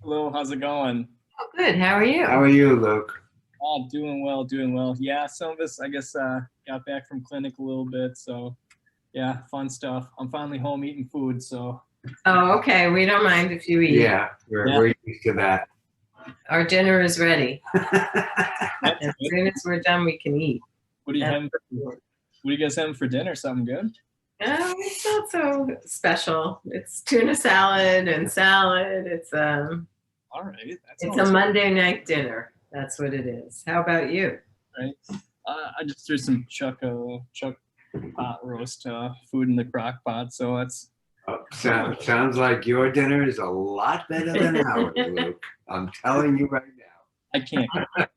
Hello, how's it going? Oh, good. How are you? How are you, Luke? Oh, doing well, doing well. Yeah, some of us, I guess, got back from clinic a little bit, so yeah, fun stuff. I'm finally home eating food, so Oh, okay. We don't mind if you eat. Yeah, we're, yeah, we're used to that. Our dinner is ready. that's As good. soon as we're done, we can eat. What do you That's have? good. What are you guys having for dinner? Something good? It's not so special. It's tuna salad and salad. All right, that It's a sounds Monday night dinner. That's what it is. How about you? right. I just threw some chuck pot roast food in the crock pot, so that's Oh, sounds like your dinner is a lot better than ours, Luke. I'm telling you right now. I can't. I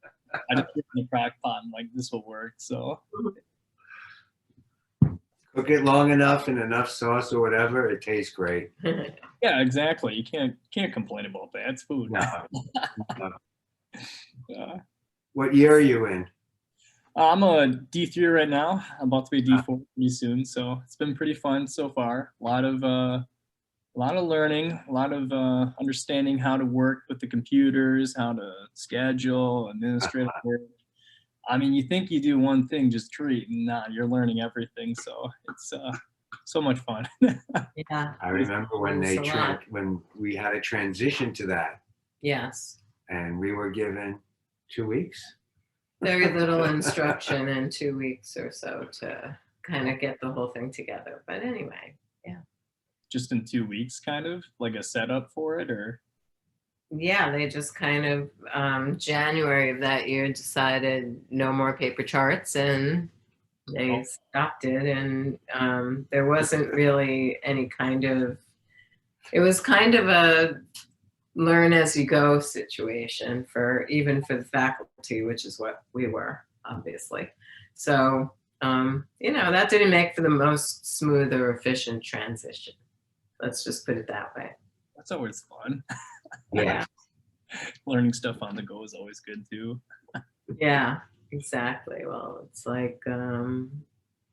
just threw it in the crock pot and like this will work. So Cook it long enough and enough sauce or whatever, it tastes great. yeah, exactly. You can't complain about that. It's food. No, no. Uh, What year are you in? I'm a D3 right now. I'm about to be D4 pretty soon, so it's been pretty fun so far. A lot of learning, a lot of understanding how to work with the computers, how to schedule, administrative work. I mean, you think you do one thing, just treat, and nah, you're learning everything. So it's so much fun. Yeah. I remember when It's a lot. when we had a transition to that, Yes. and we were given 2 weeks. Very little instruction in 2 weeks or so to kind of get the whole thing together. But anyway, Just in 2 weeks, kind of like a setup for it, or yeah, they just kind of January of that year decided no more paper charts and they stopped it. And there wasn't really any kind of, it was kind of a learn as you go situation for even for the faculty, which is what we were, obviously. So, that didn't make for the most smooth or efficient transition. Let's just put it that way. that's always fun. Yeah. Learning stuff on the go is always good too. Yeah, exactly. Well, it's like,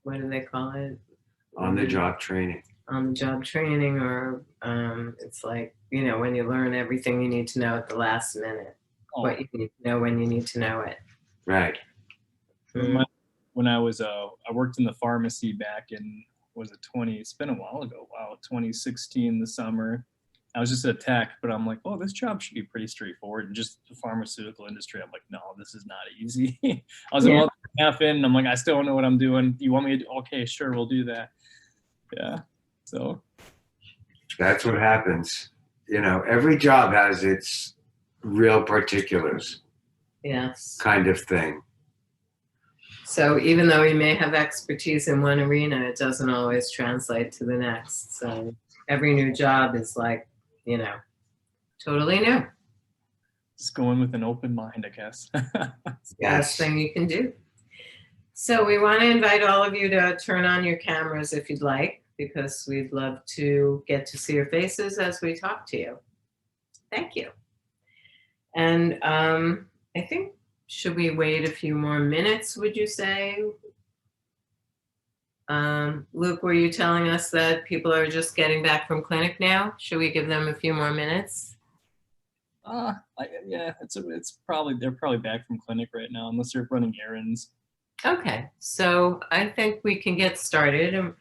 what do they call it? On the job training. On the job training, or it's like, when you learn everything you need to know at the last minute, Oh, what you need to know when you need to know it. Right. when I was I worked in the pharmacy back in was it 20? It's been a while ago. Wow, 2016, the summer. I was just a tech, but I'm like, oh, this job should be pretty straightforward. And just the pharmaceutical industry, I'm like, no, this is not easy. I was a Yeah. month and a half in, and I'm like, I still don't know what I'm doing. You want me to? Okay, sure, we'll do that. Yeah. So That's what happens. Every job has its real particulars Yes. kind of thing. So even though you may have expertise in one arena, it doesn't always translate to the next. So every new job is like, totally new. just going with an open mind, I guess. It's the best thing you can do. So we want to invite all of you to turn on your cameras if you'd like, because we'd love to get to see your faces as we talk to you. Thank you. And I think, should we wait a few more minutes, would you say? Luke, were you telling us that people are just getting back from clinic now? Should we give them a few more minutes? Yeah, it's probably they're probably back from clinic right now, unless they're running errands. Okay, so I think we can get started. And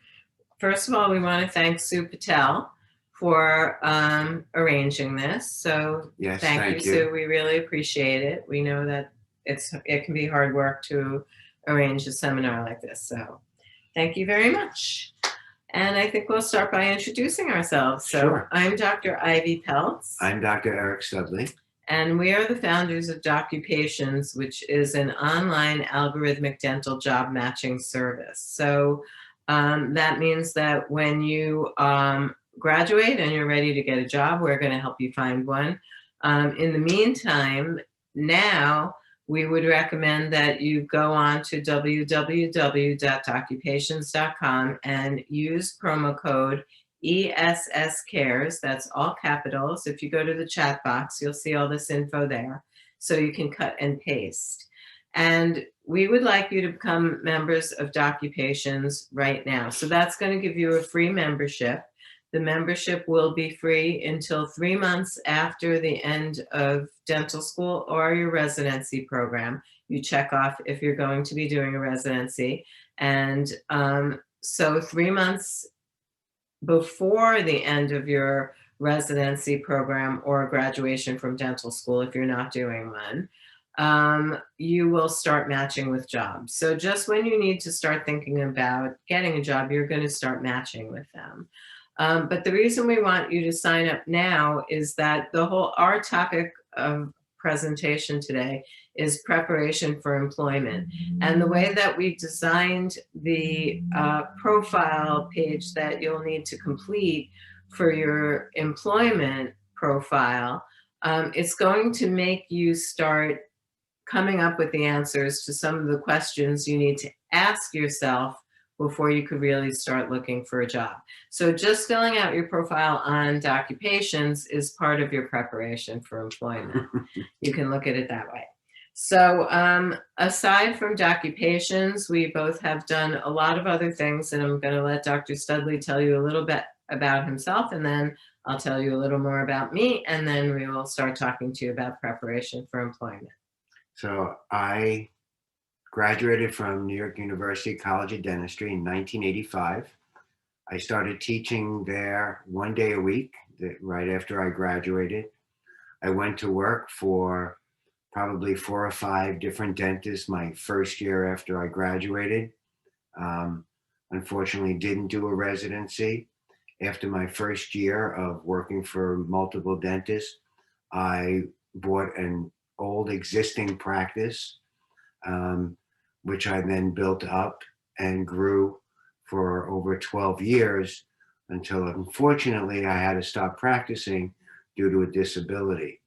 first of all, we want to thank Sue Patel for arranging this. So Yes, thank you, you. Sue. We really appreciate it. We know that it can be hard work to arrange a seminar like this. So thank you very much. And I think we'll start by introducing ourselves. So Sure. I'm Dr. Ivy Peltz. I'm Dr. Eric Studley. And we are the founders of Doccupations, which is an online algorithmic dental job matching service. So that means that when you graduate and you're ready to get a job, we're going to help you find one. In the meantime, now we would recommend that you go on to www.doccupations.com and use promo code ESS Cares. That's all capitals. If you go to the chat box, you'll see all this info there. So you can cut and paste. And we would like you to become members of Doccupations right now. So that's going to give you a free membership. The membership will be free until 3 months after the end of dental school or your residency program. You check off if you're going to be doing a residency. And so 3 months before the end of your residency program or graduation from dental school, if you're not doing one, you will start matching with jobs. So just when you need to start thinking about getting a job, you're going to start matching with them. But the reason we want you to sign up now is that our topic of presentation today is preparation for employment. And the way that we designed the profile page that you'll need to complete for your employment profile, it's going to make you start coming up with the answers to some of the questions you need to ask yourself before you could really start looking for a job. So just filling out your profile on Doccupations is part of your preparation for employment. You can look at it that way. So aside from Doccupations, we both have done a lot of other things, and I'm going to let Dr. Studley tell you a little bit about himself, and then I'll tell you a little more about me, and then we will start talking to you about preparation for employment. So I graduated from New York University College of Dentistry in 1985. I started teaching there 1 day a week right after I graduated. I went to work for probably 4 or 5 different dentists my first year after I graduated. Unfortunately, didn't do a residency. After my first year of working for multiple dentists, I bought an old existing practice, which I then built up and grew for over 12 years until, unfortunately, I had to stop practicing due to a disability.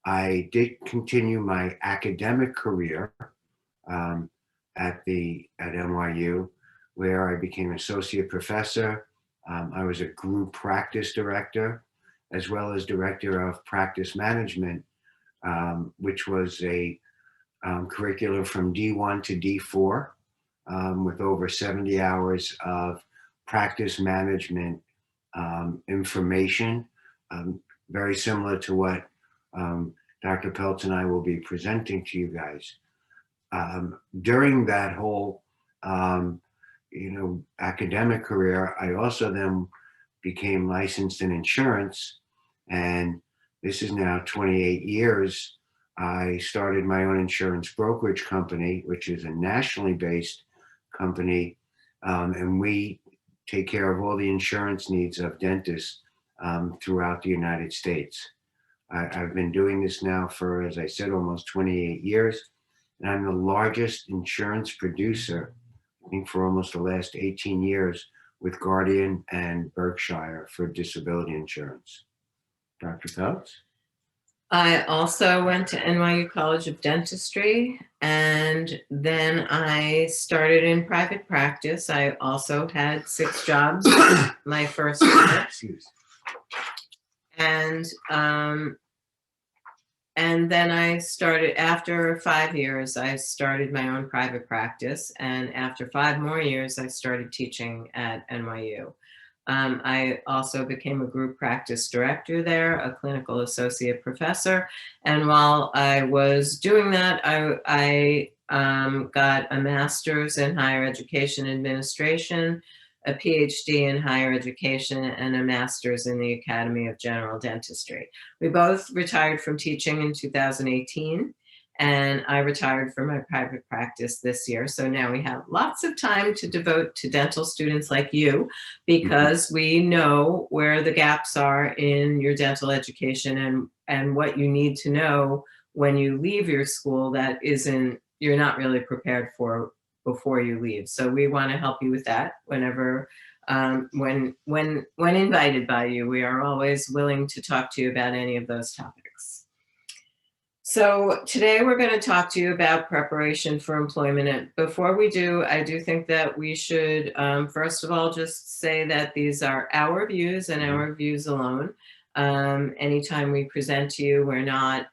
I did continue my academic career at NYU, where I became associate professor. I was a group practice director, as well as director of practice management, which was a curriculum from D1 to D4 with over 70 hours of practice management information, very similar to what Dr. Peltz and I will be presenting to you guys. During that whole academic career, I also then became licensed in insurance, and this is now 28 years. I started my own insurance brokerage company, which is a nationally based company, and we take care of all the insurance needs of dentists throughout the United States. I've been doing this now for, as I said, almost 28 years, and I'm the largest insurance producer, I think, for almost the last 18 years with Guardian and Berkshire for disability insurance. Dr. Peltz? I also went to NYU College of Dentistry, and then I started in private practice. I also had 6 jobs my first year. Excuse. And then I started, after 5 years, I started my own private practice. And after 5 more years, I started teaching at NYU. I also became a group practice director there, a clinical associate professor. And while I was doing that, I got a master's in higher education administration, a PhD in higher education, and a master's in the Academy of General Dentistry. We both retired from teaching in 2018. And I retired from my private practice this year. So now we have lots of time to devote to dental students like you, because we know where the gaps are in your dental education and what you need to know when you leave your school that you're not really prepared for before you leave. So we want to help you with that whenever, when invited by you. We are always willing to talk to you about any of those topics. So today we're going to talk to you about preparation for employment. And before we do, I do think that we should, first of all, just say that these are our views and our views alone. Anytime we present to you, we're not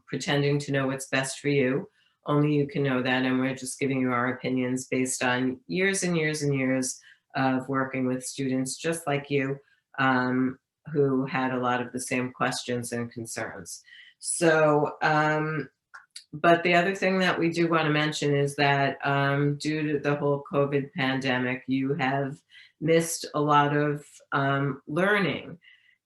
pretending to know what's best for you. Only you can know that, and we're just giving you our opinions based on years and years and years of working with students just like you who had a lot of the same questions and concerns. So, but the other thing that we do want to mention is that due to the whole COVID pandemic, you have missed a lot of learning.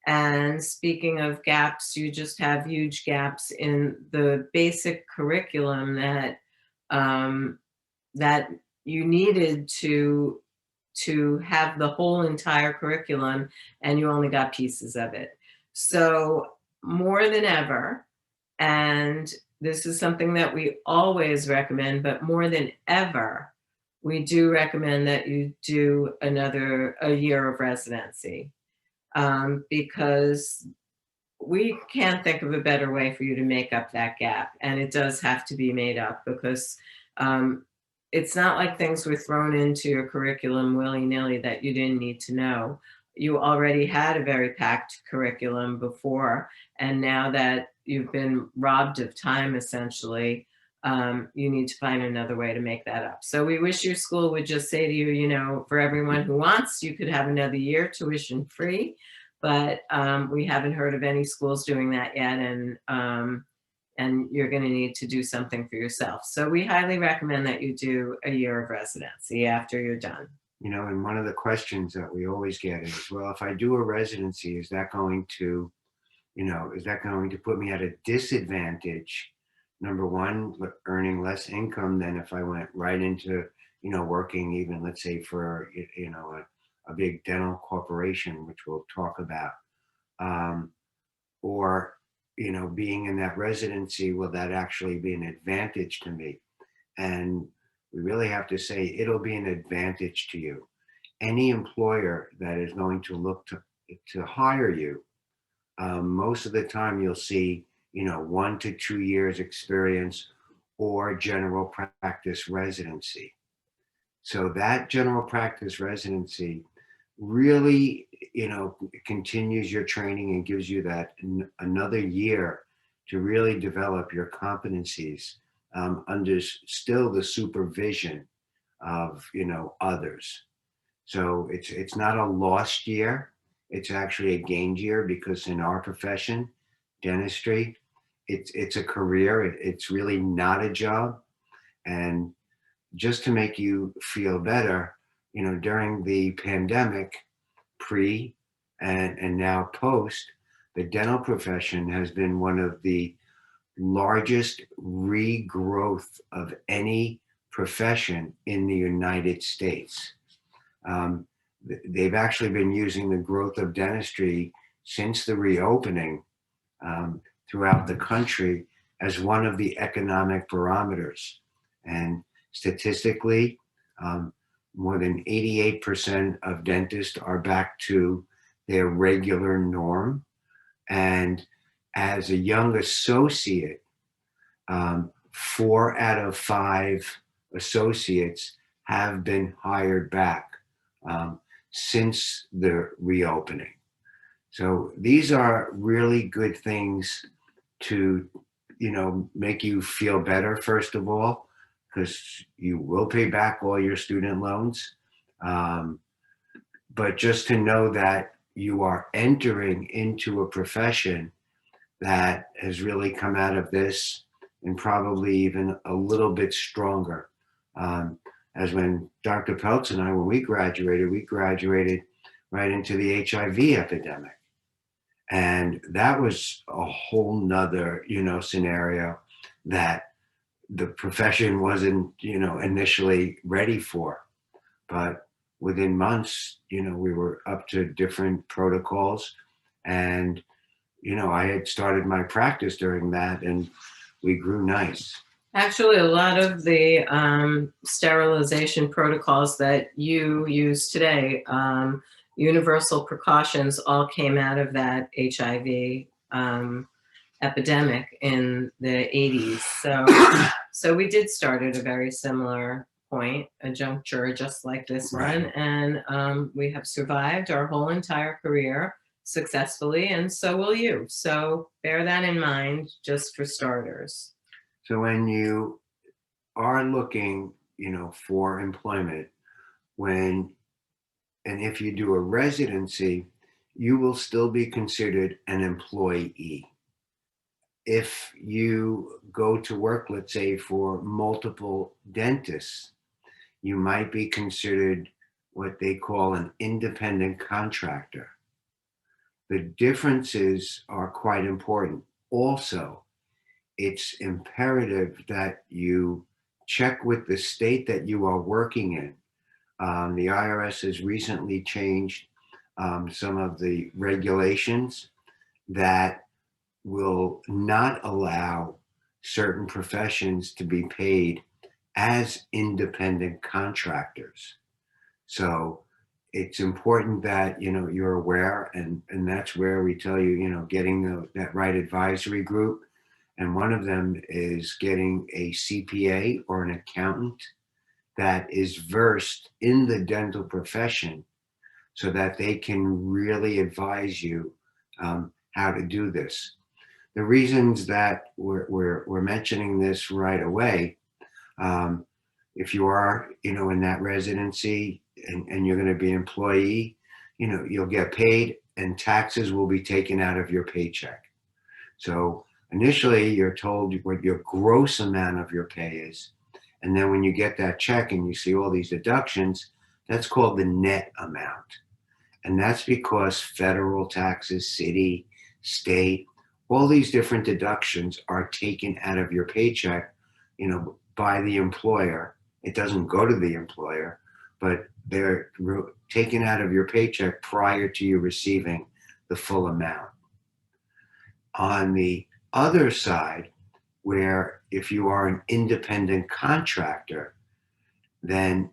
And speaking of gaps, you just have huge gaps in the basic curriculum that you needed to have the whole entire curriculum, and you only got pieces of it. So more than ever, and this is something that we always recommend, but more than ever, we do recommend that you do a year of residency, because we can't think of a better way for you to make up that gap. And it does have to be made up, because it's not like things were thrown into your curriculum willy-nilly that you didn't need to know. You already had a very packed curriculum before, and now that you've been robbed of time, essentially, you need to find another way to make that up. So we wish your school would just say to you, you know, for everyone who wants, you could have another year tuition free, but we haven't heard of any schools doing that yet, and you're going to need to do something for yourself. So we highly recommend that you do a year of residency after you're done. You know, and one of the questions that we always get is, well, if I do a residency, is that going to, you know, is that going to put me at a disadvantage? Number one, earning less income than if I went right into, you know, working even, let's say, for, you know, a big dental corporation, which we'll talk about, or, you know, being in that residency, will that actually be an advantage to me? And we really have to say it'll be an advantage to you. Any employer that is going to look to hire you, most of the time you'll see, you know, 1 to 2 years experience or general practice residency. So that general practice residency really, you know, continues your training and gives you that another year to really develop your competencies under still the supervision of, you know, others. So it's not a lost year. It's actually a gained year, because in our profession, dentistry, it's a career. It's really not a job. And just to make you feel better, you know, during the pandemic, pre and now post, the dental profession has been one of the largest regrowth of any profession in the United States. They've actually been using the growth of dentistry since the reopening throughout the country as one of the economic barometers. And statistically, more than 88% of dentists are back to their regular norm. And as a young associate, 4 out of 5 associates have been hired back since the reopening. So these are really good things to, you know, make you feel better, first of all, because you will pay back all your student loans. But just to know that you are entering into a profession that has really come out of this and probably even a little bit stronger. As when Dr. Peltz and I, when we graduated right into the HIV epidemic. And that was a whole nother, you know, scenario that the profession wasn't, you know, initially ready for. But within months, you know, we were up to different protocols. And, you know, I had started my practice during that, and we grew nice. Actually, a lot of the sterilization protocols that you use today, universal precautions, all came out of that HIV epidemic in the 80s. So we did start at a very similar point, a juncture just like this one, and we have survived our whole entire career successfully, and so will you. So bear that in mind, just for starters. So when you are looking, you know, for employment, and if you do a residency, you will still be considered an employee. If you go to work, let's say, for multiple dentists, you might be considered what they call an independent contractor. The differences are quite important. Also, it's imperative that you check with the state that you are working in. The IRS has recently changed some of the regulations that will not allow certain professions to be paid as independent contractors. So it's important that, you're aware, and that's where we tell you, getting that right advisory group. And one of them is getting a CPA or an accountant that is versed in the dental profession so that they can really advise you how to do this. The reasons that we're mentioning this right away, if you are, in that residency and you're going to be an employee, you'll get paid and taxes will be taken out of your paycheck. So initially you're told what your gross amount of your pay is. And then when you get that check and you see all these deductions, that's called the net amount. And that's because federal taxes, city, state, all these different deductions are taken out of your paycheck, by the employer. It doesn't go to the employer, but they're taken out of your paycheck prior to you receiving the full amount. On the other side, where if you are an independent contractor, then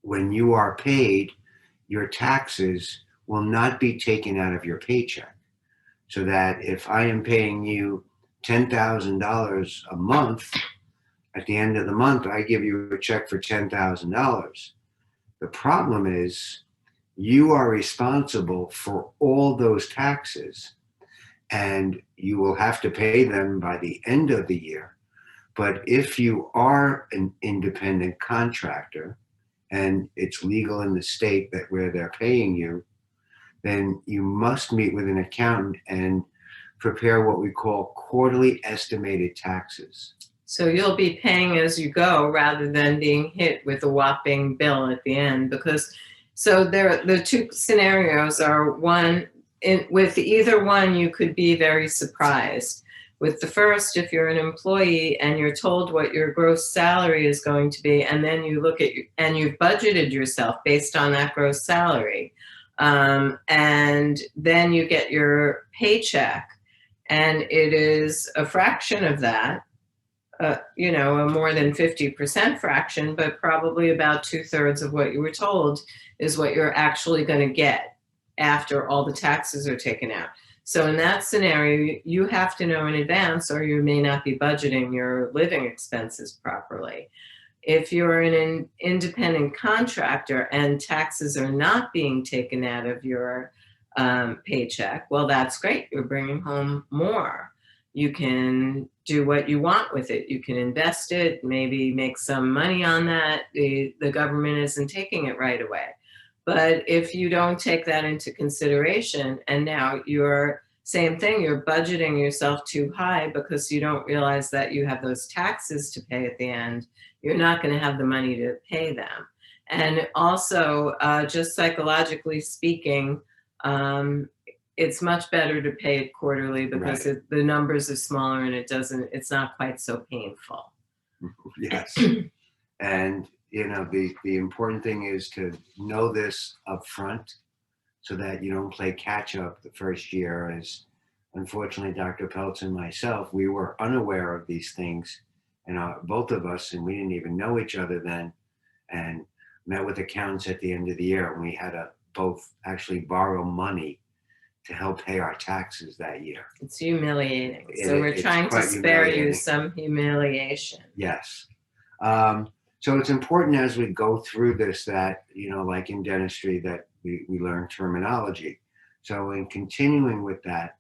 when you are paid, your taxes will not be taken out of your paycheck. So that if I am paying you $10,000 a month, at the end of the month, I give you a check for $10,000. The problem is you are responsible for all those taxes and you will have to pay them by the end of the year. But if you are an independent contractor and it's legal in the state that where they're paying you, then you must meet with an accountant and prepare what we call quarterly estimated taxes. So you'll be paying as you go rather than being hit with a whopping bill at the end. Because the two scenarios are with either one, you could be very surprised. With the first, if you're an employee and you're told what your gross salary is going to be, and then you look at and you've budgeted yourself based on that gross salary, and then you get your paycheck, and it is a fraction of that, a more than 50% fraction, but probably about 2/3 of what you were told is what you're actually going to get after all the taxes are taken out. So in that scenario, you have to know in advance, or you may not be budgeting your living expenses properly. If you're an independent contractor and taxes are not being taken out of your paycheck, well, that's great. You're bringing home more. You can do what you want with it. You can invest it, maybe make some money on that. The government isn't taking it right away. But if you don't take that into consideration, and now you're same thing, you're budgeting yourself too high because you don't realize that you have those taxes to pay at the end, you're not going to have the money to pay them. And also, just psychologically speaking, it's much better to pay it quarterly because the numbers are smaller and it's not quite so painful. Yes. And the important thing is to know this up front so that you don't play catch up the first year. As unfortunately, Dr. Peltz and myself, we were unaware of these things, and both of us, and we didn't even know each other then, and met with accountants at the end of the year, and we had to both actually borrow money to help pay our taxes that year. It's humiliating. So we're trying to spare you some humiliation. Yes. So it's important as we go through this that, like in dentistry, that we learn terminology. So in continuing with that,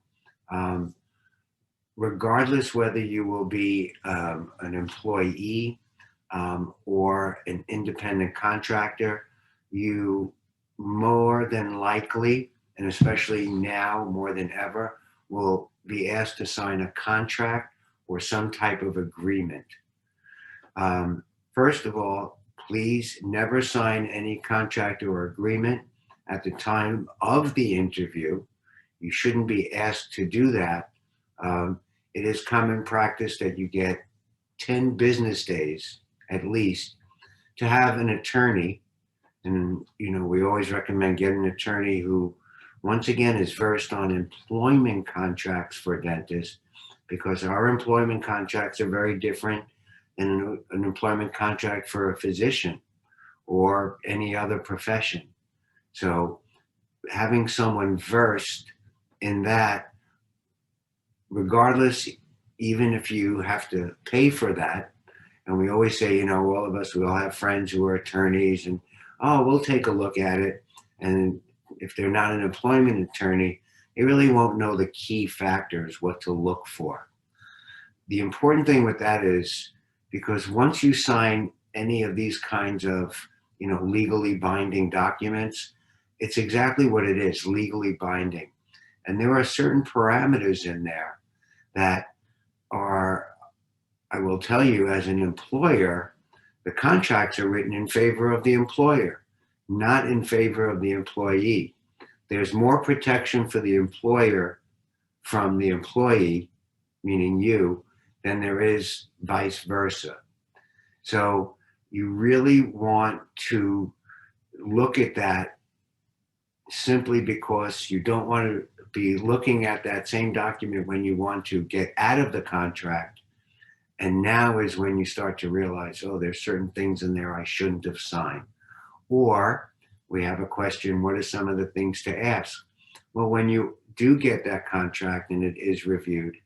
regardless whether you will be an employee or an independent contractor, you more than likely, and especially now more than ever, will be asked to sign a contract or some type of agreement. First of all, please never sign any contract or agreement at the time of the interview. You shouldn't be asked to do that. It is common practice that you get 10 business days at least to have an attorney. And, we always recommend getting an attorney who, once again, is versed on employment contracts for dentists, because our employment contracts are very different than an employment contract for a physician or any other profession. So having someone versed in that, regardless, even if you have to pay for that, and we always say, all of us, we all have friends who are attorneys, and, oh, we'll take a look at it. And if they're not an employment attorney, they really won't know the key factors, what to look for. The important thing with that is, because once you sign any of these kinds of, legally binding documents, it's exactly what it is, legally binding. And there are certain parameters in there that are, I will tell you, as an employer, the contracts are written in favor of the employer, not in favor of the employee. There's more protection for the employer from the employee, meaning you, than there is vice versa. So you really want to look at that, simply because you don't want to be looking at that same document when you want to get out of the contract. And now is when you start to realize, oh, there's certain things in there I shouldn't have signed. Or we have a question, what are some of the things to ask? Well, when you do get that contract and it is reviewed,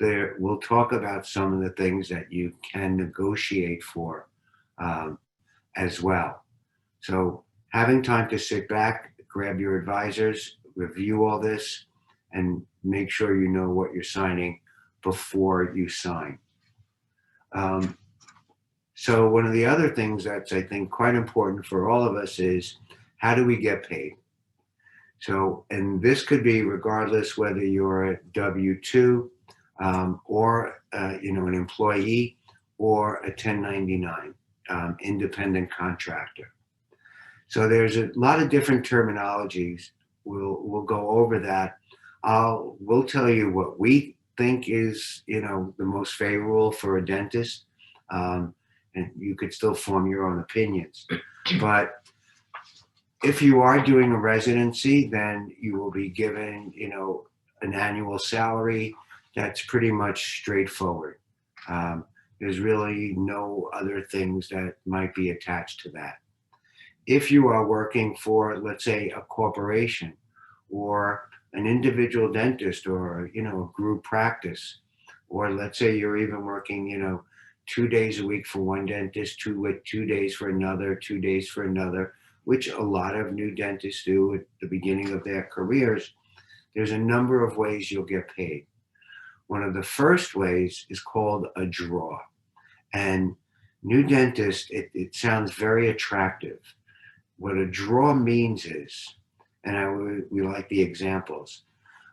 we'll talk about some of the things that you can negotiate for as well. So having time to sit back, grab your advisors, review all this, and make sure you know what you're signing before you sign. So one of the other things that's, I think, quite important for all of us is, how do we get paid? So, and this could be regardless whether you're a W-2 or an employee, or a 1099 independent contractor. So there's a lot of different terminologies. We'll go over that. We'll tell you what we think is the most favorable for a dentist, and you could still form your own opinions. But if you are doing a residency, then you will be given an annual salary that's pretty much straightforward. There's really no other things that might be attached to that. If you are working for, let's say, a corporation or an individual dentist, or a group practice, or let's say you're even working 2 days a week for one dentist, 2 days for another, 2 days for another, which a lot of new dentists do at the beginning of their careers, there's a number of ways you'll get paid. One of the first ways is called a draw. And new dentists, it sounds very attractive. What a draw means is, and we like the examples.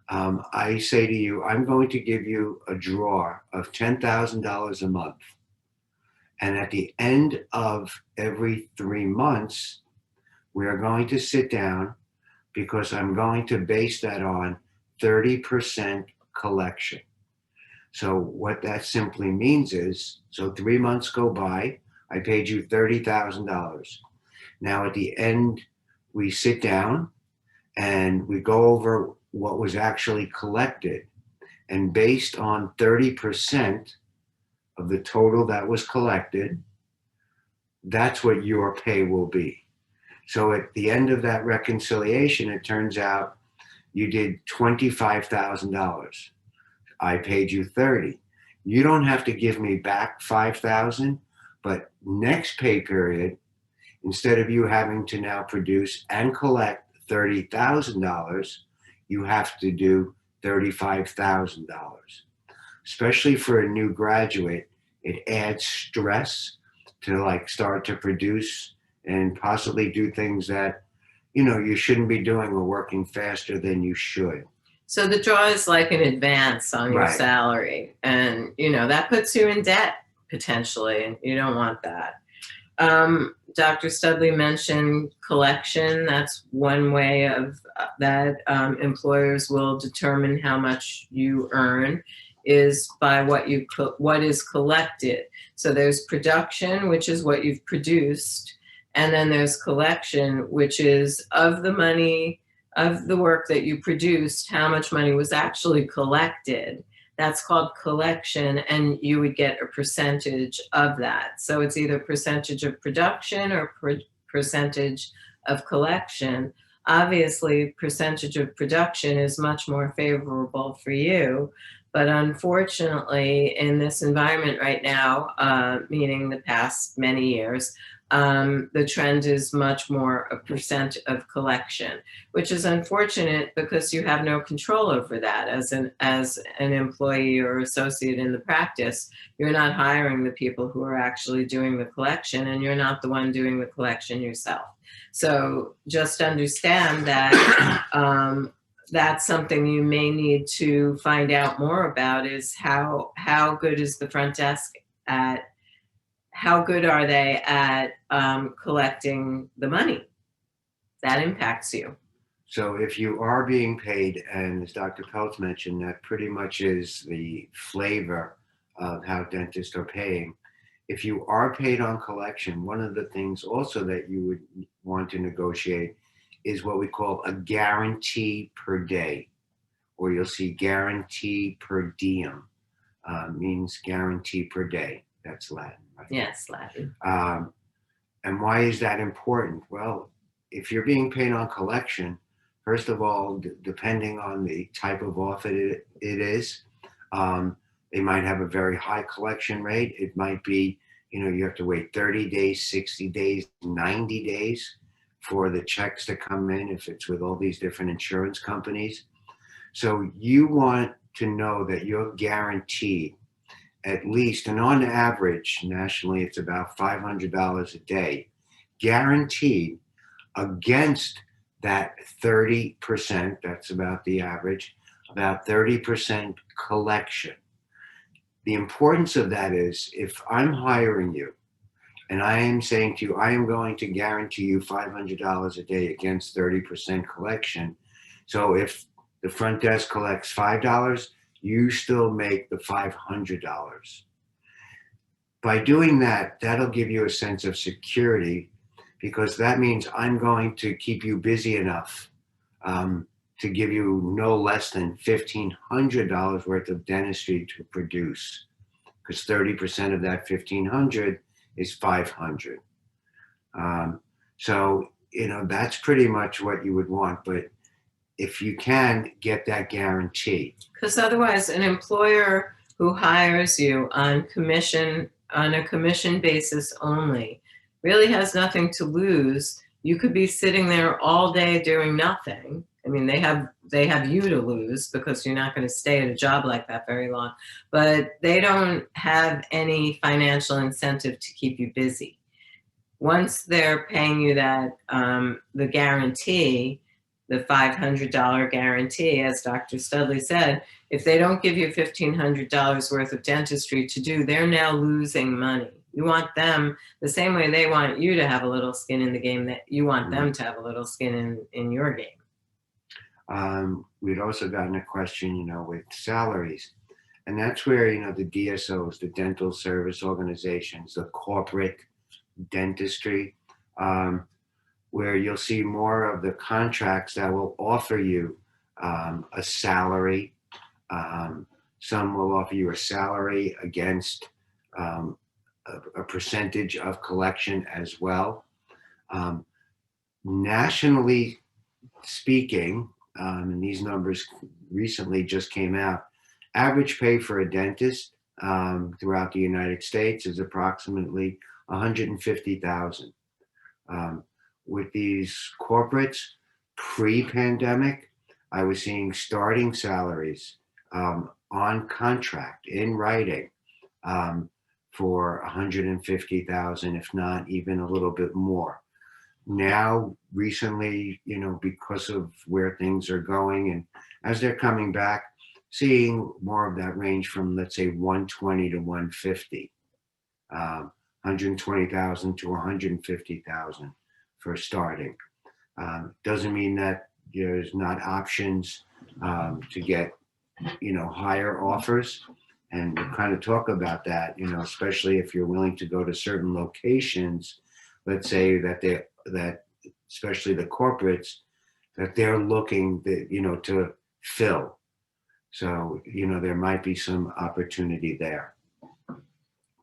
I say to you, I'm going to give you a draw of $10,000 a month. And at the end of every 3 months, we are going to sit down, because I'm going to base that on 30% collection. So what that simply means is, so 3 months go by, I paid you $30,000. Now at the end, we sit down and we go over what was actually collected. And based on 30% of the total that was collected, that's what your pay will be. So at the end of that reconciliation, it turns out you did $25,000. I paid you 30. You don't have to give me back 5,000, but next pay period, instead of you having to now produce and collect $30,000, you have to do $35,000. Especially for a new graduate, it adds stress to start to produce and possibly do things that you shouldn't be doing or working faster than you should. So the draw is like an advance on your Right. salary, and that puts you in debt potentially, and you don't want that. Dr. Studley mentioned collection. That's one way of that employers will determine how much you earn is by what is collected. So there's production, which is what you've produced, and then there's collection, which is of the money of the work that you produced, how much money was actually collected. That's called collection, and you would get a percentage of that. So it's either percentage of production or percentage of collection. Obviously, percentage of production is much more favorable for you. But unfortunately, in this environment right now, meaning the past many years, the trend is much more a percent of collection, which is unfortunate because you have no control over that as an employee or associate in the practice. You're not hiring the people who are actually doing the collection, and you're not the one doing the collection yourself. So just understand that that's something you may need to find out more about, is how good is the front desk at, how good are they at collecting the money? That impacts you. So if you are being paid, and as Dr. Peltz mentioned, that pretty much is the flavor of how dentists are paying. If you are paid on collection, one of the things also that you would want to negotiate is what we call a guarantee per day, or you'll see guarantee per diem, means guarantee per day. That's Latin, right? Yes, Latin. And why is that important? Well, if you're being paid on collection, first of all, depending on the type of office it is, they might have a very high collection rate. It might be, you have to wait 30 days, 60 days, 90 days for the checks to come in if it's with all these different insurance companies. So you want to know that you're guaranteed at least, and on average, nationally, it's about $500 a day, guaranteed against that 30%, that's about the average, about 30% collection. The importance of that is, if I'm hiring you and I am saying to you, I am going to guarantee you $500 a day against 30% collection. So if the front desk collects $5, you still make the $500. By doing that, that'll give you a sense of security, because that means I'm going to keep you busy enough to give you no less than $1,500 worth of dentistry to produce, because 30% of that 1,500 is 500. So, that's pretty much what you would want. But if you can get that guarantee. Because otherwise, an employer who hires you on a commission basis only, really has nothing to lose. You could be sitting there all day doing nothing. I mean, they have you to lose, because you're not going to stay at a job like that very long. But they don't have any financial incentive to keep you busy. Once they're paying you that, the guarantee, the $500 guarantee, as Dr. Studley said, if they don't give you $1,500 worth of dentistry to do, they're now losing money. You want them, the same way they want you to have a little skin in the game, that you want them to have a little skin in your game. We'd also gotten a question, with salaries. And that's where, the DSOs, the dental service organizations, the corporate dentistry, where you'll see more of the contracts that will offer you a salary. Some will offer you a salary against a percentage of collection as well. Nationally speaking, and these numbers recently just came out, average pay for a dentist throughout the United States is approximately $150,000. With these corporates, pre-pandemic, I was seeing starting salaries on contract, in writing, for $150,000, if not even a little bit more. now recently, because of where things are going and as they're coming back, seeing more of that range from, let's say, 120 to 150, 120,000 to 150,000 for starting. Doesn't mean that there's not options to get, higher offers. And we'll kind of talk about that, especially if you're willing to go to certain locations. Let's say that especially the corporates, that they're looking to fill. So, there might be some opportunity there.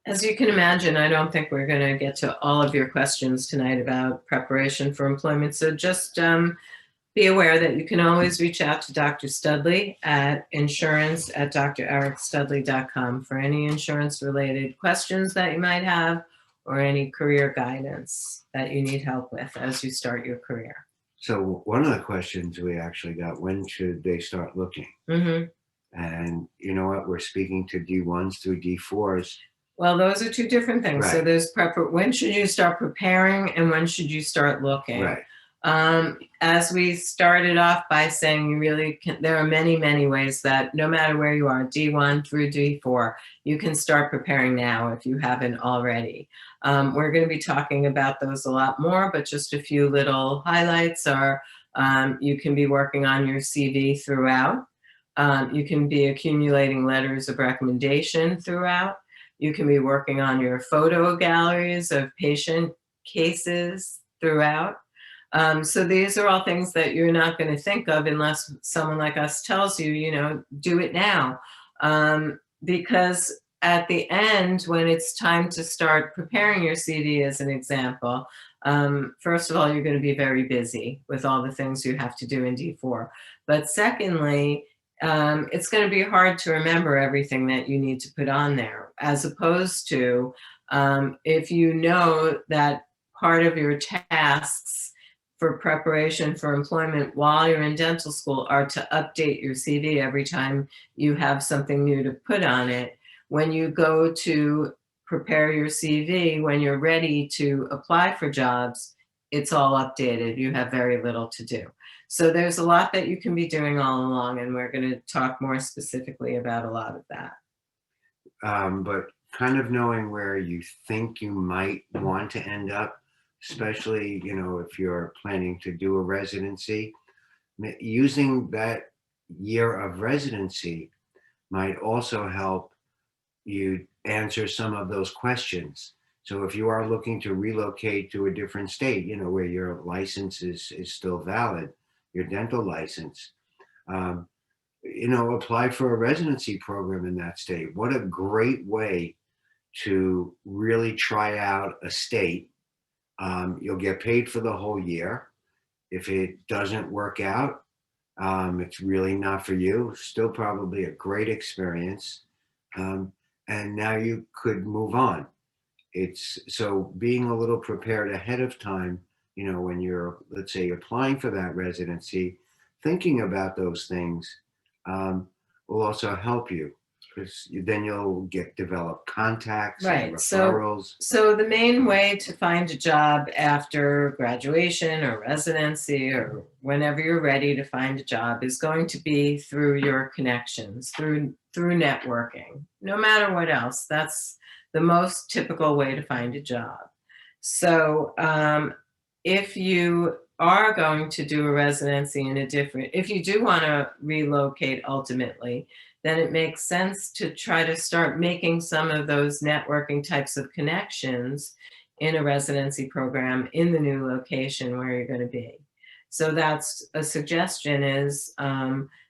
As you can imagine, I don't think we're going to get to all of your questions tonight about preparation for employment. So just be aware that you can always reach out to Dr. Studley at insurance@drericstudley.com for any insurance-related questions that you might have or any career guidance that you need help with as you start your career. So one of the questions we actually got, when should they start looking? Mm-hmm. And you know what? We're speaking to D1s through D4s. Well, those are two different things. Right. So there's when should you start preparing and when should you start looking? Right. As we started off by saying, you really can, there are many, many ways that no matter where you are, D1 through D4, you can start preparing now if you haven't already. We're going to be talking about those a lot more, but just a few little highlights are you can be working on your CV throughout. You can be accumulating letters of recommendation throughout. You can be working on your photo galleries of patient cases throughout. So these are all things that you're not going to think of unless someone like us tells you, do it now. Because at the end, when it's time to start preparing your CV, as an example, first of all, you're going to be very busy with all the things you have to do in D4. But secondly, it's going to be hard to remember everything that you need to put on there, as opposed to if you know that part of your tasks for preparation for employment while you're in dental school are to update your CV every time you have something new to put on it. When you go to prepare your CV, when you're ready to apply for jobs, it's all updated. You have very little to do. So there's a lot that you can be doing all along, and we're going to talk more specifically about a lot of that. But kind of knowing where you think you might want to end up, especially, if you're planning to do a residency, using that year of residency might also help you answer some of those questions. So if you are looking to relocate to a different state, where your license is still valid, your dental license, apply for a residency program in that state. What a great way to really try out a state. You'll get paid for the whole year. If it doesn't work out, it's really not for you. Still probably a great experience. And now you could move on. So being a little prepared ahead of time, when you're, let's say, applying for that residency, thinking about those things will also help you, because then you'll develop contacts and referrals. So the main way to find a job after graduation or residency or whenever you're ready to find a job is going to be through your connections, through networking. No matter what else, that's the most typical way to find a job. So if you are going to do a residency if you do want to relocate ultimately, then it makes sense to try to start making some of those networking types of connections in a residency program in the new location where you're going to be. So that's a suggestion, is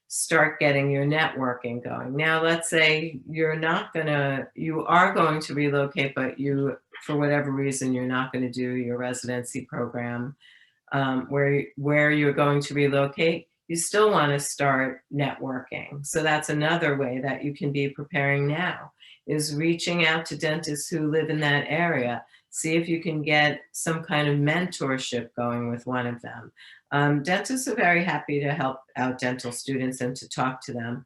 start getting your networking going. Now, let's say you are going to relocate, but for whatever reason, you're not going to do your residency program where you're going to relocate. You still want to start networking. So that's another way that you can be preparing now, is reaching out to dentists who live in that area. See if you can get some kind of mentorship going with one of them. Dentists are very happy to help out dental students and to talk to them.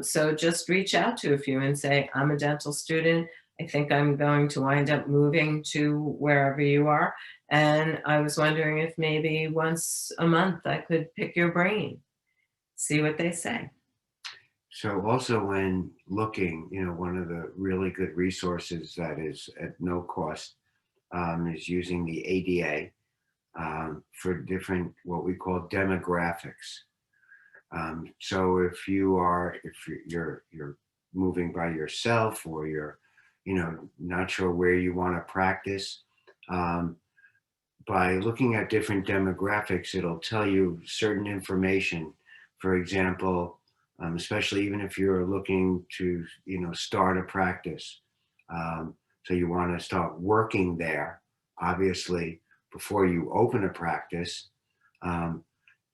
So just reach out to a few and say, I'm a dental student. I think I'm going to wind up moving to wherever you are. And I was wondering if maybe once a month I could pick your brain, see what they say. So also when looking, one of the really good resources that is at no cost is using the ADA for different, what we call demographics. So if you're moving by yourself, or you're, not sure where you want to practice, by looking at different demographics, it'll tell you certain information. For example, especially even if you're looking to, start a practice. So you want to start working there, obviously, before you open a practice.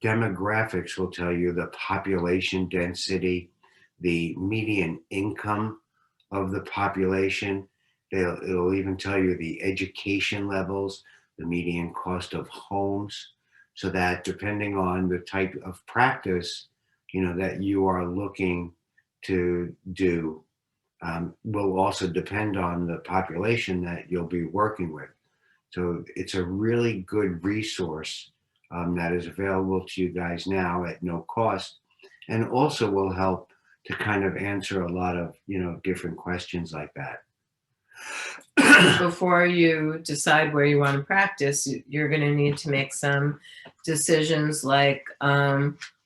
Demographics will tell you the population density, the median income of the population. It'll even tell you the education levels, the median cost of homes, so that depending on the type of practice, that you are looking to do, will also depend on the population that you'll be working with. So it's a really good resource that is available to you guys now at no cost, and also will help to kind of answer a lot of, different questions like that. Before you decide where you want to practice, you're going to need to make some decisions like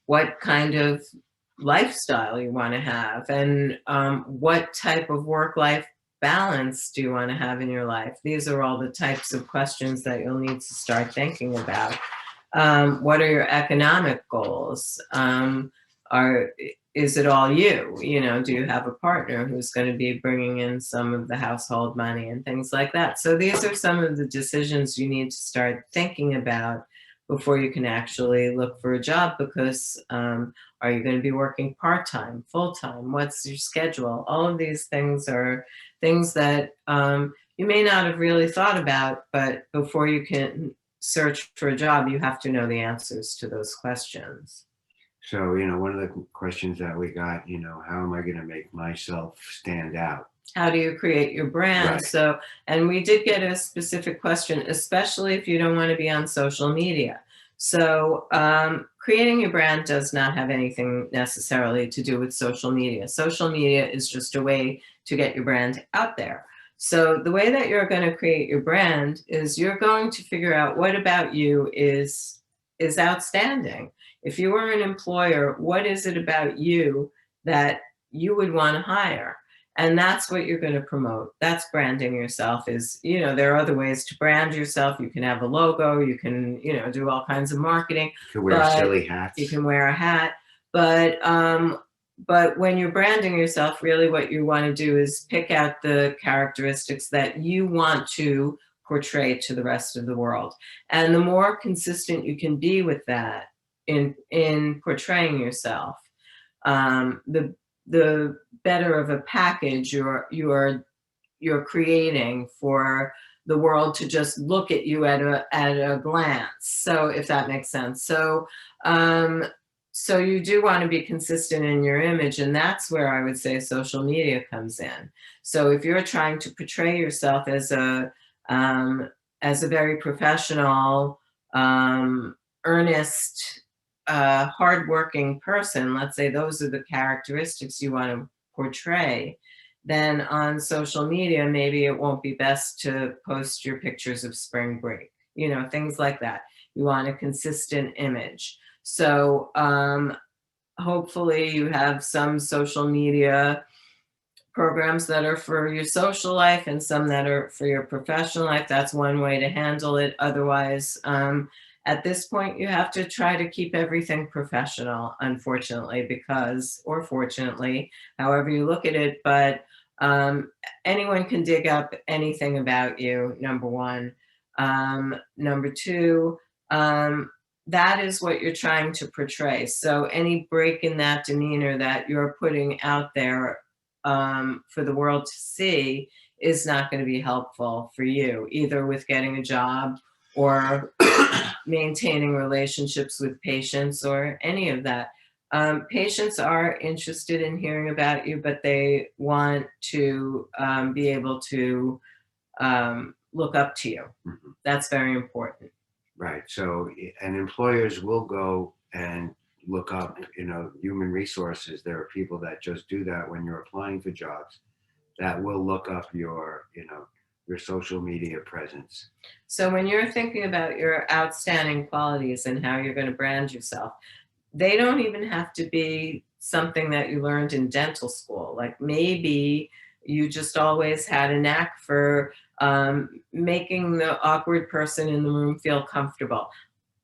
what kind of lifestyle you want to have, and what type of work-life balance do you want to have in your life. These are all the types of questions that you'll need to start thinking about. What are your economic goals? Is it all you? Do you have a partner who's going to be bringing in some of the household money and things like that? So these are some of the decisions you need to start thinking about before you can actually look for a job, because are you going to be working part-time, full-time? What's your schedule? All of these things are things that you may not have really thought about, but before you can search for a job, you have to know the answers to those questions. So, one of the questions that we got, how am I going to make myself stand out? How do you create your brand? Right. So, and we did get a specific question, especially if you don't want to be on social media. So, creating your brand does not have anything necessarily to do with social media. Social media is just a way to get your brand out there. So the way that you're going to create your brand is you're going to figure out what about you is outstanding. If you were an employer, what is it about you that you would want to hire? And that's what you're going to promote. That's branding yourself. There are other ways to brand yourself. You can have a logo. You can, do all kinds of marketing. You can wear silly hats. You can wear a hat. But when you're branding yourself, really what you want to do is pick out the characteristics that you want to portray to the rest of the world. And the more consistent you can be with that in portraying yourself, the better of a package you're creating for the world to just look at you at a glance. So if that makes sense. So you do want to be consistent in your image, and that's where I would say social media comes in. So if you're trying to portray yourself as a very professional, earnest, hardworking person, let's say those are the characteristics you want to portray, then on social media, maybe it won't be best to post your pictures of spring break, things like that. You want a consistent image. So hopefully you have some social media programs that are for your social life and some that are for your professional life. That's one way to handle it. Otherwise, at this point, you have to try to keep everything professional, unfortunately, or fortunately, however you look at it. But anyone can dig up anything about you, number one. Number two, that is what you're trying to portray. So any break in that demeanor that you're putting out there for the world to see is not going to be helpful for you, either with getting a job or maintaining relationships with patients or any of that. Patients are interested in hearing about you, but they want to be able to look up to you. Mhm. That's very important. Right. So, and employers will go and look up, human resources. There are people that just do that when you're applying for jobs that will look up your social media presence. So when you're thinking about your outstanding qualities and how you're going to brand yourself, they don't even have to be something that you learned in dental school. Like maybe you just always had a knack for making the awkward person in the room feel comfortable.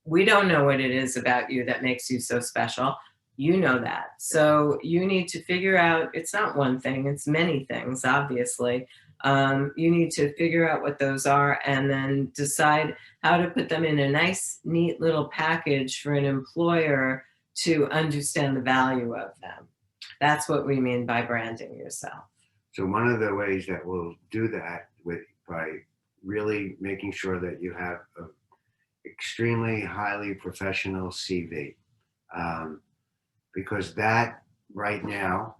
We don't know what it is about you that makes you so special. You know that. So you need to figure out, it's not one thing, it's many things, obviously. You need to figure out what those are and then decide how to put them in a nice, neat little package for an employer to understand the value of them. That's what we mean by branding yourself. So one of the ways that we'll do that by really making sure that you have an extremely highly professional CV, because that right now,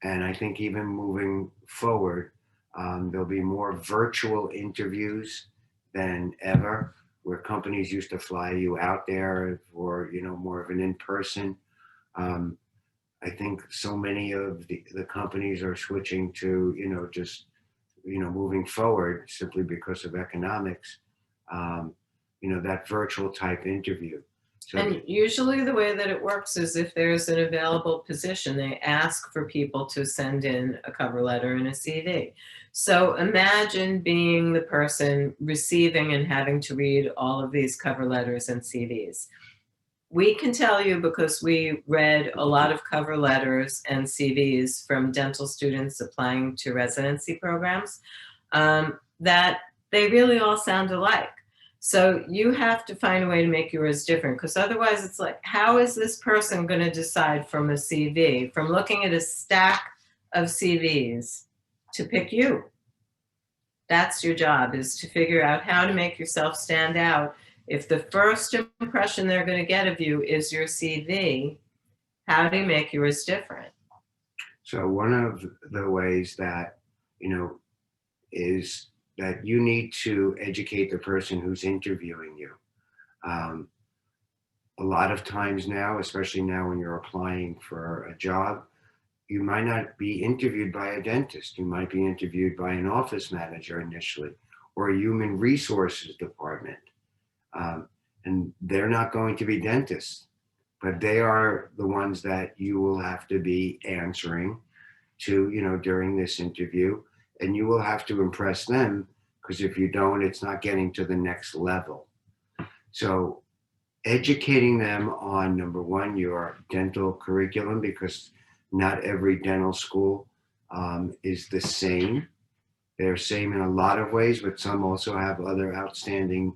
and I think even moving forward, there'll be more virtual interviews than ever, where companies used to fly you out there for more of an in-person. I think so many of the companies are switching to just moving forward simply because of economics. That virtual type interview. So, And usually the way that it works is if there's an available position, they ask for people to send in a cover letter and a CV. So imagine being the person receiving and having to read all of these cover letters and CVs. We can tell you, because we read a lot of cover letters and CVs from dental students applying to residency programs, that they really all sound alike. So you have to find a way to make yours different, because otherwise it's like, how is this person going to decide from a CV, from looking at a stack of CVs, to pick you? That's your job, is to figure out how to make yourself stand out. If the first impression they're going to get of you is your CV, how do you make yours different? so one of the ways that, is that you need to educate the person who's interviewing you. Um, a lot of times now, especially now when you're applying for a job, you might not be interviewed by a dentist. You might be interviewed by an office manager initially, or a human resources department. And they're not going to be dentists, but they are the ones that you will have to be answering to, during this interview. And you will have to impress them, because if you don't, it's not getting to the next level. So educating them on, number one, your dental curriculum, because not every dental school is the same. They're same in a lot of ways, but some also have other outstanding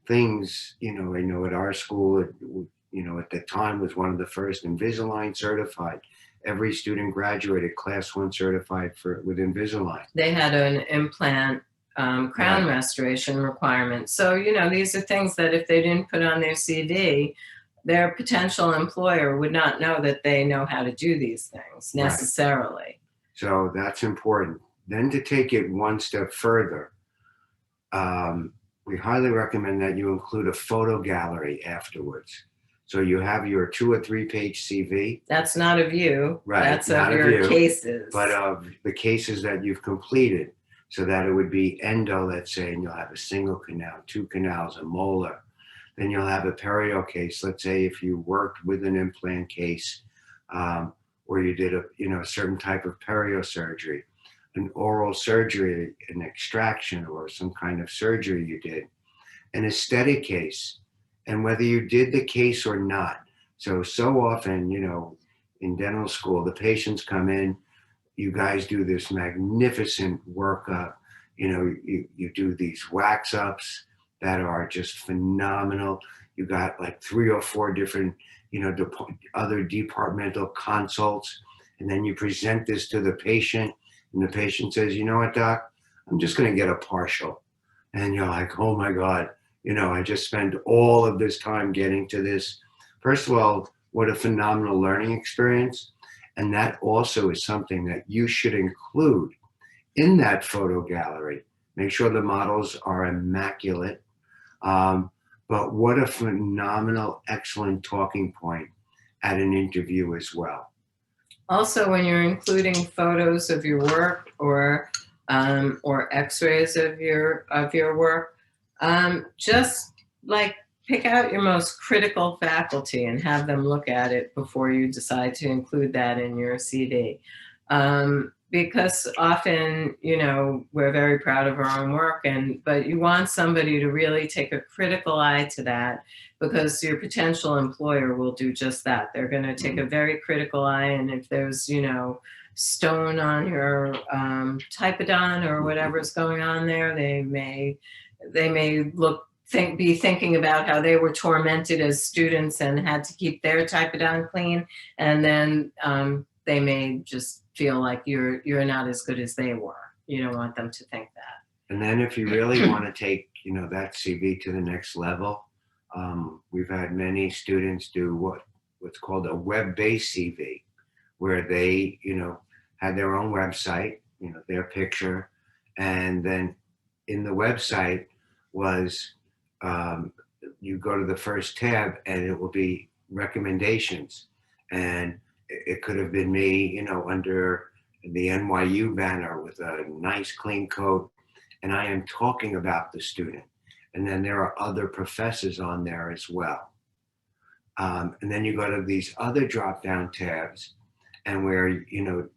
things. I know at our school, at the time was one of the first Invisalign certified. Every student graduated class 1 certified with Invisalign. They had an implant crown restoration requirement. So, these are things that if they didn't put on their CV, their potential employer would not know that they know how to do these things necessarily. Right. So that's important. Then to take it one step further, we highly recommend that you include a photo gallery afterwards. So you have your 2 or 3 page CV. That's not of you. Right. That's of your cases. But of the cases that you've completed. So that it would be endo, let's say, and you'll have a single canal, 2 canals, a molar. Then you'll have a perio case. Let's say if you worked with an implant case, or you did a certain type of perio surgery, an oral surgery, an extraction, or some kind of surgery you did, an aesthetic case, and whether you did the case or not. So often, in dental school, the patients come in, you guys do this magnificent workup, you do these wax ups that are just phenomenal. You got like 3 or 4 different, other departmental consults, and then you present this to the patient, and the patient says, "You know what, doc, I'm just going to get a partial." And you're like, "Oh my God, I just spent all of this time getting to this." First of all, what a phenomenal learning experience. And that also is something that you should include in that photo gallery. Make sure the models are immaculate. But what a phenomenal, excellent talking point at an interview as well. Also, when you're including photos of your work or X-rays of your work, just like pick out your most critical faculty and have them look at it before you decide to include that in your CV. Because often, you know, we're very proud of our own work, but you want somebody to really take a critical eye to that, because your potential employer will do just that. They're going to take a very critical eye, and if there's, you know, stone on your typodon or whatever's going on there, they may be thinking about how they were tormented as students and had to keep their typodon clean, and then they may just feel like you're not as good as they were. You don't want them to think that. And then if you really want to take, you know, that CV to the next level, we've had many students do what's called a web-based CV, where they, you know, had their own website, you know, their picture, and then in the website was, you go to the first tab and it will be recommendations. And it could have been me, you know, under the NYU banner with a nice clean coat, and I am talking about the student. And then there are other professors on there as well. And then you go to these other drop-down tabs, and where, you know,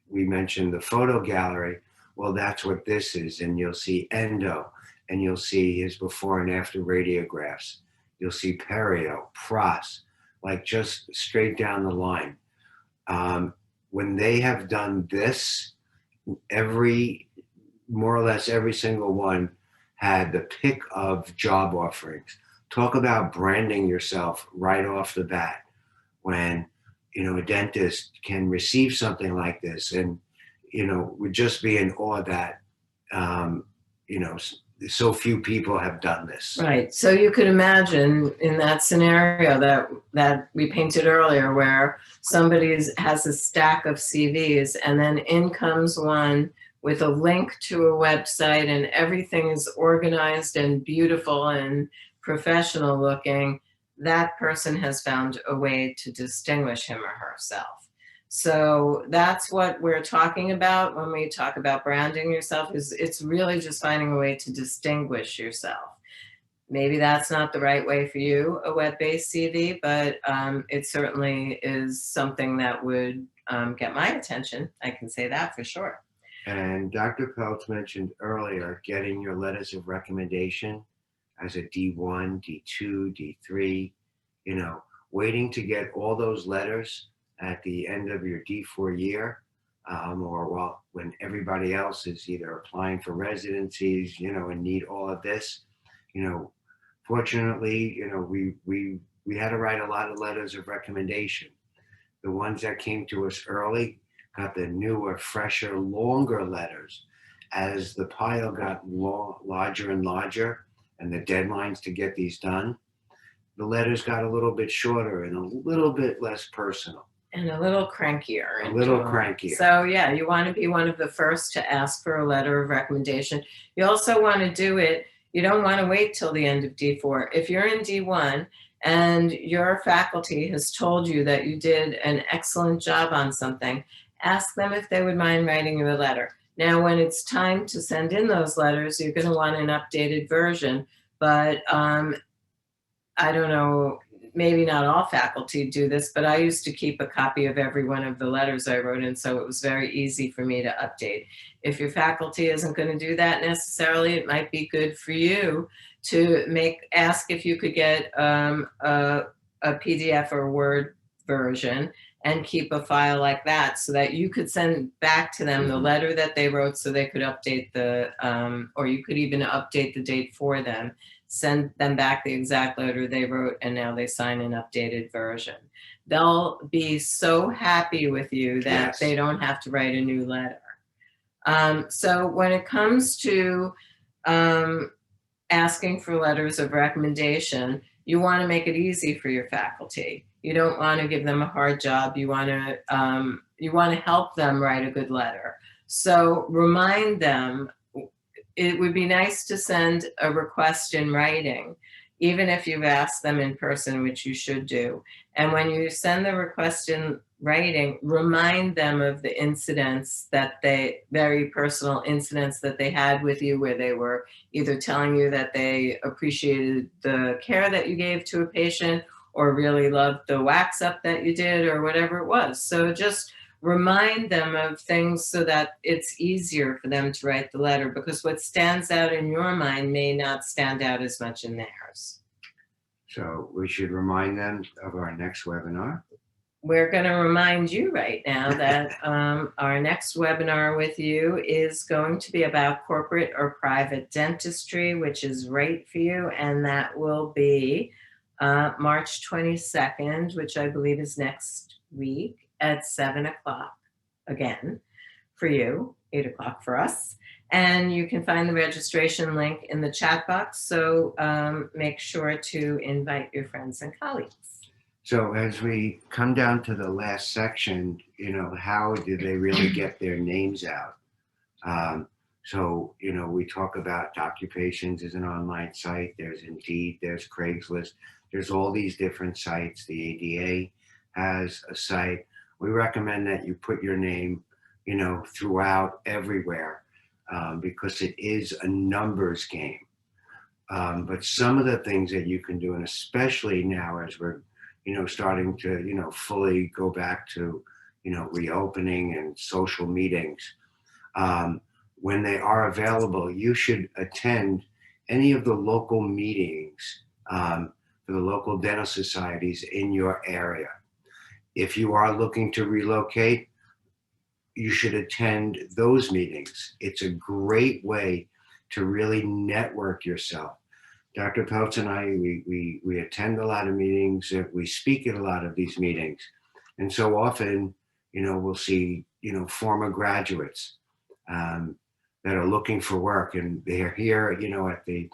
we mentioned the photo gallery. Well, that's what this is. And you'll see endo, and you'll see his before and after radiographs. You'll see perio, pros, like just straight down the line. When they have done this, more or less every single one had the pick of job offerings. Talk about branding yourself right off the bat. When, you know, a dentist can receive something like this and, you know, would just be in awe that, you know, so few people have done this. Right. So you could imagine in that scenario that we painted earlier, where somebody has a stack of CVs, and then in comes one with a link to a website, and everything is organized and beautiful and professional looking. That person has found a way to distinguish him or herself. So that's what we're talking about when we talk about branding yourself. It's really just finding a way to distinguish yourself. Maybe that's not the right way for you, a web-based CV, but it certainly is something that would get my attention. I can say that for sure. And Dr. Peltz mentioned earlier getting your letters of recommendation as a D1, D2, D3, you know, waiting to get all those letters at the end of your D4 year, or when everybody else is either applying for residencies, you know, and need all of this, you know. Fortunately, you know, we had to write a lot of letters of recommendation. The ones that came to us early got the newer, fresher, longer letters. As the pile got larger and larger, and the deadlines to get these done, the letters got a little bit shorter and a little bit less personal. And a little crankier. A little crankier. So yeah, you want to be one of the first to ask for a letter of recommendation. You also want to do it, you don't want to wait till the end of D4. If you're in D1 and your faculty has told you that you did an excellent job on something, ask them if they would mind writing you a letter. Now, when it's time to send in those letters, you're going to want an updated version, but I don't know, maybe not all faculty do this, but I used to keep a copy of every one of the letters I wrote, and so it was very easy for me to update. If your faculty isn't going to do that necessarily, it might be good for you to ask if you could get a PDF or Word version and keep a file like that, so that you could send back to them the letter that they wrote, so they could update or you could even update the date for them. Send them back the exact letter they wrote, and now they sign an updated version. They'll be so happy with you that Yes. they don't have to write a new letter. So when it comes to asking for letters of recommendation, you want to make it easy for your faculty. You don't want to give them a hard job. You want to help them write a good letter. So remind them, it would be nice to send a request in writing, even if you've asked them in person, which you should do. And when you send the request in writing, remind them of the incidents that very personal incidents that they had with you, where they were either telling you that they appreciated the care that you gave to a patient or really loved the wax up that you did or whatever it was. So just remind them of things so that it's easier for them to write the letter, because what stands out in your mind may not stand out as much in theirs. So we should remind them of our next webinar. We're going to remind you right now that our next webinar with you is going to be about corporate or private dentistry, which is right for you. And that will be March 22nd, which I believe is next week at 7 o'clock again for you, 8 o'clock for us. And you can find the registration link in the chat box. So make sure to invite your friends and colleagues. So as we come down to the last section, how do they really get their names out? So, we talk about Doccupations is an online site. There's Indeed, there's Craigslist. There's all these different sites. The ADA has a site. We recommend that you put your name, throughout everywhere because it is a numbers game. But some of the things that you can do, and especially now as we're starting to, fully go back to, reopening and social meetings. When they are available, you should attend any of the local meetings for the local dental societies in your area. If you are looking to relocate, you should attend those meetings. It's a great way to really network yourself. Dr. Peltz and I, we attend a lot of meetings, we speak at a lot of these meetings. And so often, we'll see, former graduates that are looking for work, and they're here, at the,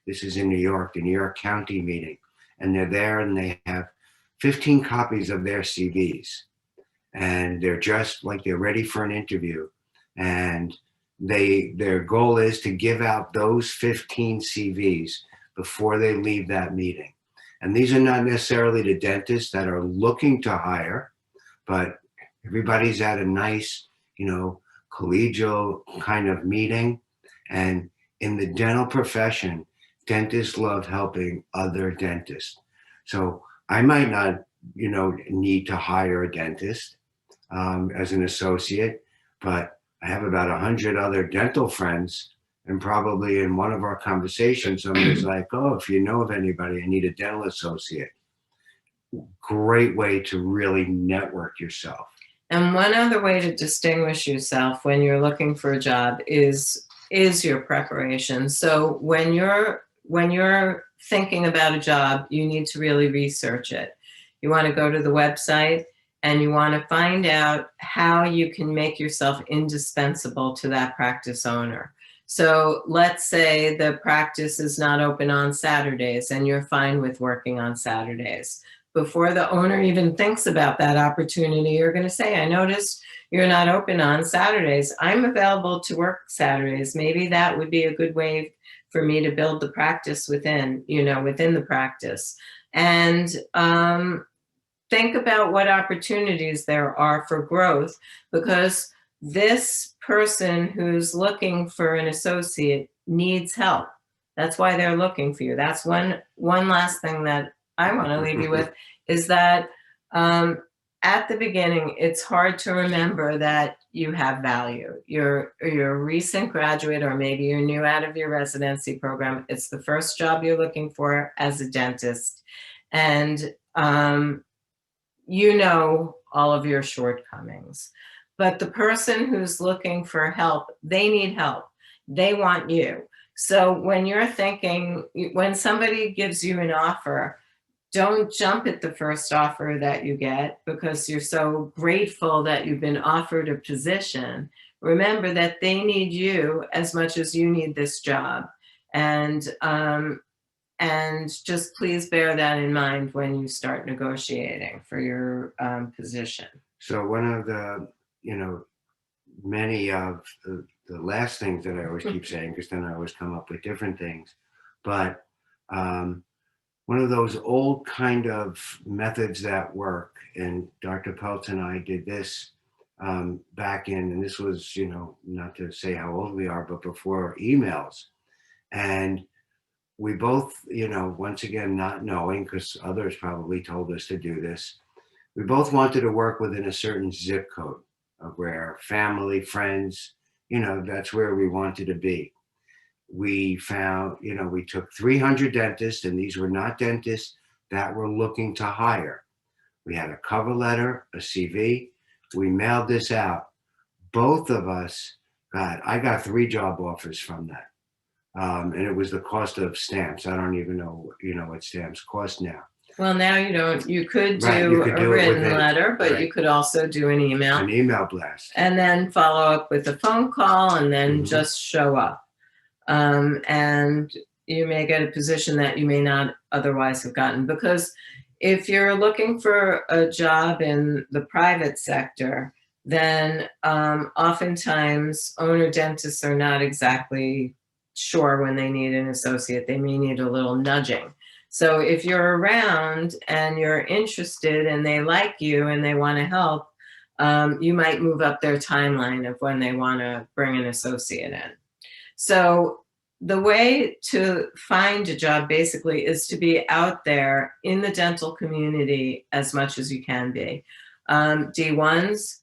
this is in New York, the New York County meeting, and they're there and they have 15 copies of their CVs, and they're just like they're ready for an interview. And their goal is to give out those 15 CVs before they leave that meeting. And these are not necessarily the dentists that are looking to hire, but everybody's at a nice, collegial kind of meeting. And in the dental profession, dentists love helping other dentists. So I might not, need to hire a dentist as an associate, but I have about 100 other dental friends, and probably in one of our conversations, somebody's like, oh, if you know of anybody, I need a dental associate. Great way to really network yourself. And one other way to distinguish yourself when you're looking for a job is your preparation. So when you're thinking about a job, you need to really research it. You want to go to the website and you want to find out how you can make yourself indispensable to that practice owner. So let's say the practice is not open on Saturdays and you're fine with working on Saturdays. Before the owner even thinks about that opportunity, you're going to say, I noticed you're not open on Saturdays. I'm available to work Saturdays. Maybe that would be a good way for me to build the practice within the practice. And think about what opportunities there are for growth, because this person who's looking for an associate needs help. That's why they're looking for you. That's one last thing that I want to leave you with is that at the beginning, it's hard to remember that you have value. You're a recent graduate, or maybe you're new out of your residency program. It's the first job you're looking for as a dentist. And all of your shortcomings. But the person who's looking for help, they need help. They want you. So when you're thinking, when somebody gives you an offer, don't jump at the first offer that you get because you're so grateful that you've been offered a position. Remember that they need you as much as you need this job. And And just please bear that in mind when you start negotiating for your position. So one of the, many of the last things that I always keep saying, because then I always come up with different things, but one of those old kind of methods that work, and Dr. Peltz and I did this back in, and this was, not to say how old we are, but before emails. And we both, once again, not knowing, because others probably told us to do this, we both wanted to work within a certain zip code of where family, friends, that's where we wanted to be. We found, we took 300 dentists, and these were not dentists that were looking to hire. We had a cover letter, a CV. We mailed this out. Both of us I got 3 job offers from that. And it was the cost of stamps. I don't even know, what stamps cost now. Well, now you don't. You could do Right, you could a do it written with it. letter, but Right. you could also do an email. An email blast. And then follow up with a phone call, and then Mhm. just show up. And you may get a position that you may not otherwise have gotten. Because if you're looking for a job in the private sector, then oftentimes owner dentists are not exactly sure when they need an associate. They may need a little nudging. So if you're around and you're interested and they like you and they want to help, you might move up their timeline of when they want to bring an associate in. So the way to find a job basically is to be out there in the dental community as much as you can be. D1s,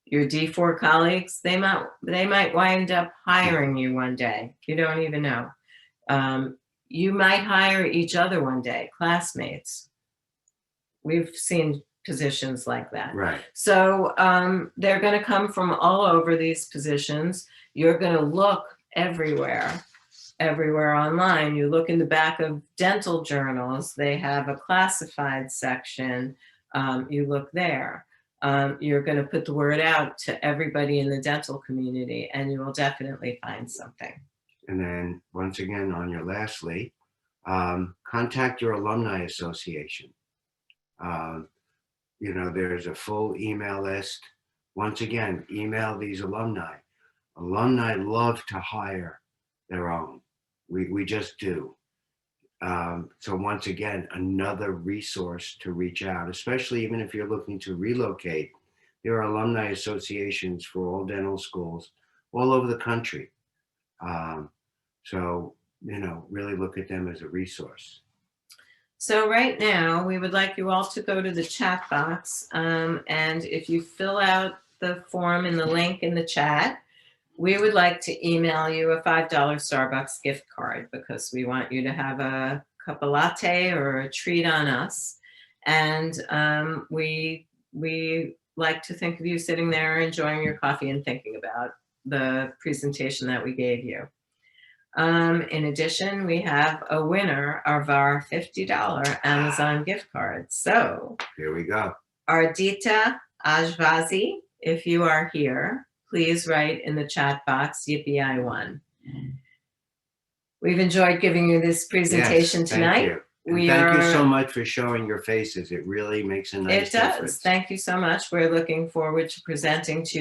your D4 colleagues, they might wind up hiring you one day. You don't even know. You might hire each other one day, classmates. We've seen positions like that. Right. So they're going to come from all over these positions. You're going to look everywhere online. You look in the back of dental journals. They have a classified section. You look there. You're going to put the word out to everybody in the dental community, and you will definitely find something. And then once again, on your lastly, contact your alumni association. There's a full email list. Once again, email these alumni. Alumni love to hire their own. We just do. So once again, another resource to reach out, especially even if you're looking to relocate. There are alumni associations for all dental schools all over the country. So, really look at them as a resource. So right now, we would like you all to go to the chat box. And if you fill out the form and the link in the chat, we would like to email you a $5 Starbucks gift card, because we want you to have a cup of latte or a treat on us. And we like to think of you sitting there enjoying your coffee and thinking about the presentation that we gave you. In addition, we have a winner of our $50 Amazon gift card. So here we go. Ardita Ajvazi, if you are here, please write in the chat box, yippee, I won. We've enjoyed giving you this presentation tonight. Thank you so much for showing your faces. It really makes a nice difference. It does. Thank you so much. We're looking forward to presenting to